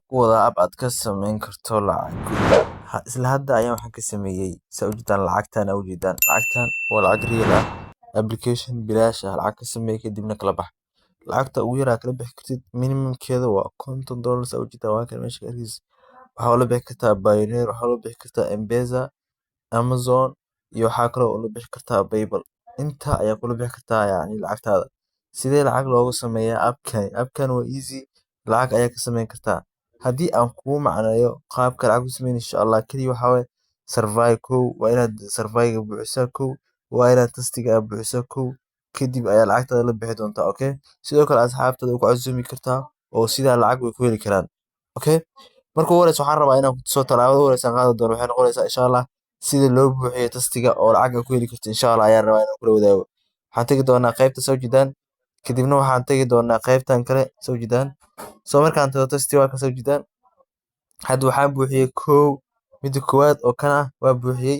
ku wadaa app aad ka samayn karto lacag guriga. Isla hadda ayaan waxaan ka sameeyey saa ujeedaan lacagtaan aa ujeedaan lacagtaan waa lacag real ah application bilaash ah lacag ka sameey kadibna kala bax lacagta ugu yar aa kala bixi kartid minimumkeeda waa $50 saa ujeedaan waa kan meesha arkiis waxaa la bixi kartaa Payoneer waxaa la bixi kartaa M-Pesa Amazon iyo waxaa kale oo la bixi kartaa PayPal inta ayaa kula bixi kartaa yacni lacagtaada sidee lacag loogu sameeyaa appkan waa easy lacag ayaa ka samayn kartaa haddii aan kuu macneeyo qaabka lacag u sameyn insha Allah kaliya waxaa waaye survive kow waa inaad survive buuxisaa kow waa inaad tastiga buuxisaa kow kadib ayaa lacagtaada la bixi doontaa okay sidoo kale asxaabtada ku casuumi kartaa oo sidaa lacag way ku heli karaan okay marka ugu horeysa waxaan rabaa inaan ku tuso talaabada ugu horeysa aan qaadi doono waxay noqonaysaa insha Allah sida loo buuxiyo tastiga oo lacag ku heli karto insha Allah ayaan rabaa inaan kula wadaago waxaan tagi doonaa qaybta soo jidaan kadibna waxaan tagi doonaa qaybtan kale soo jidaan soo markaan tago tastiga waa ka soo jidaan hadda waxaan buuxiyey kow midda koowaad oo kan ah waa buuxiyey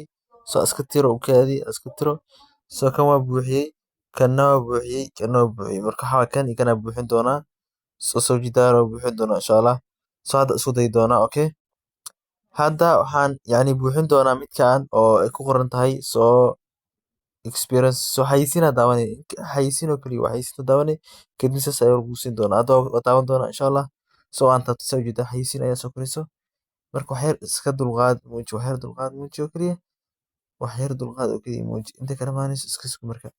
soo iska tiro u kaadi iska tiro soo kan waa buuxiyey kanna waa buuxiyey marka waxaa kan iyo kana buuxin doonaa soo jidaan waa buuxin doonaa insha Allah soo hadda isku day doonaa okay hadda waxaan yani buuxin doonaa midkaan oo ay ku qoran tahay soo experience soo xayisiina daawanay xayisiin oo kaliya xayisiin daawanay kadib saas ayaa lagu siin doonaa hadda waa daawan doonaa insha Allah soo aan taabto soo jeeda xayisiin ayaa soo korayso marka wax yar iska dulqaad muuji wax yar dulqaad muuji oo kaliya wax yar dulqaad oo kaliya muuji inta ka dhamaanayso iska sug marka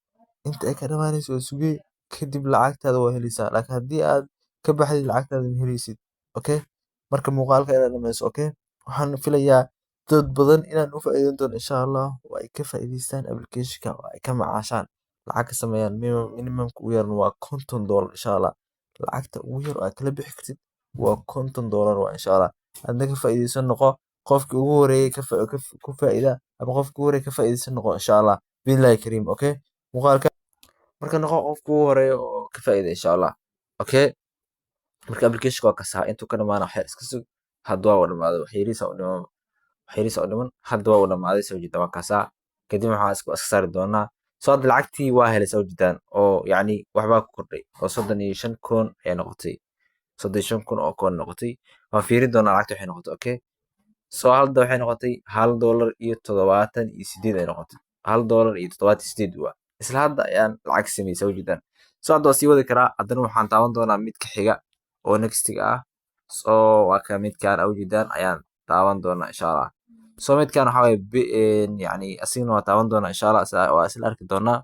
inta ay ka dhamaanayso oo sugay kadib lacagtaada waa helaysaa laakiin haddii aad ka baxdid lacagtaada ma helaysid okay marka muuqaalka inaad dhamayso okay waxaan filayaa dad badan inaan u faa'iideyn doono insha Allah oo ay ka faa'iideystaan application-ka oo ay ka macaashaan lacag ka sameeyaan minimumka ugu yarna waa $50 insha Allah lacagta ugu yar oo aad kala bixi kartid waa $50 waa insha Allah hadna ka faa'iideysan noqo qofkii ugu horeeyay ku faa'iida ama qofkii ugu horeeyay ka faa'iideysan noqo insha Allah billahi kariim okay muuqaalka marka noqo qofkii ugu horeeyay oo ka faa'iida insha Allah okay marka application-ka waa kasaa intuu ka dhamaana wax yar iska sug hadda waa dhamaaday wax yariisa u dhiman hadda waa dhamaaday soo jeeda waa kasaa kadib waxaan iska saari doonaa soo hadda lacagtii waa helay soo jeedaan oo yacni waxbaa ku kordhay oo 35 kun ayaa noqotay 35 kun oo koon noqotay waan fiirin doonaa lacagta waxay noqotay okay soo hadda waxay noqotay $1.78 ay noqotay $1.78 waa isla hadda ayaan lacag sameeyay soo jeedaan soo hadda waa sii wadi karaa haddana waxaan taaban doonaa midka xiga oo nextiga ah soo waa ka midkaan awjeedaan ayaan taaban doonaa insha Allah soo midkaan waxa waaye yani asigna waa taaban doonaa insha Allah waa isla arki doonaa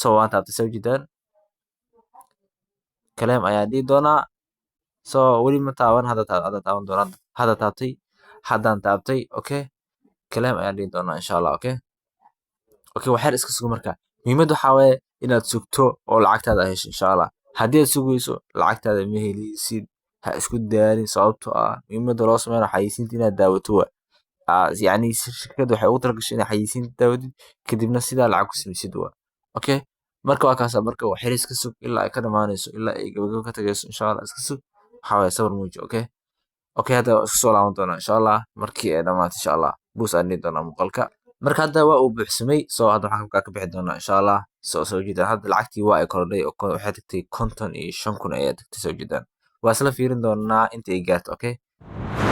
soo waan taabtay soo jeedaan kalaam ayaan dhihi doonaa soo weli ma taaban hadda taaban doonaa hadda taabtay haddaan taabtay okay kalaam ayaan dhihi doonaa insha Allah okay wax yar iska sugo marka muhiimadu waxaa waaye inaad sugto oo lacagtaada hesho insha Allah haddii aad sugayso lacagtaada ma helaysid ha isku daalin sababtoo ah muhiimada loo sameeyo xayisiinta inaad daawato waa yani shirkadu waxay ugu talagashay inaad xayisiinta daawatid kadibna sidaa lacag ku samaysid waa okay marka waa kaasa marka wax yar iska sug ilaa ay ka dhamaanayso ilaa ay gabagabo ka tagayso insha Allah iska sug waxaa waaye sabar muuji okay hadda isku soo laaban doonaa insha Allah markii ay dhamaato insha Allah buus aan dhihi doonaa muuqaalka marka hadda waa uu buuxsamay soo hadda waxaan ka bixi doonaa insha Allah soo jeedaan hadda lacagtii waa ay kordhay oo waxay tagtay 55 kun ayaa tagtay soo jeedaan waa isla fiirin doonaa inta ay gaarto okay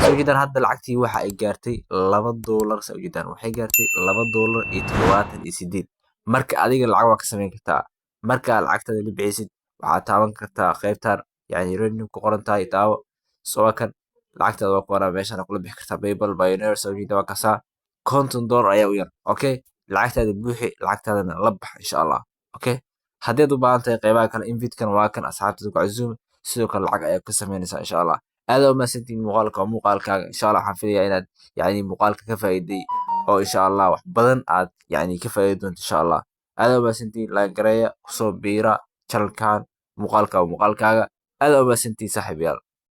soo jeedaan hadda lacagtii waxa ay gaartay $2 soo jeedaan waxay gaartay $2.78 marka adiga lacag waa ka samayn kartaa marka lacagtada la bixisid waxaad taaban kartaa qaybtan yani revenue ku qoran tahay taawo soo kan lacagtada waa ku qoran meeshaan kula bixi kartaa PayPal Payoneer soo jeeda waa kasaa $50 ayaa u yar okay lacagtaada buuxi lacagtaadana la bax insha Allah okay haddii aad u baahan tahay qaybaha kale invite-kan waa kan asxaabtada ku casuum sidoo kale lacag ayaa ka samaynaysaa insha Allah aad u mahadsantiin muuqaalkaaga insha Allah waxaan filayaa inaad yani muuqaalka ka faa'iiday oo insha Allah wax badan aad yani ka faa'iidi doonto insha Allah aad u mahadsantiin like gareeya kusoo biira channelkan muuqaalkaaga aad u mahadsantiin saaxiibayaal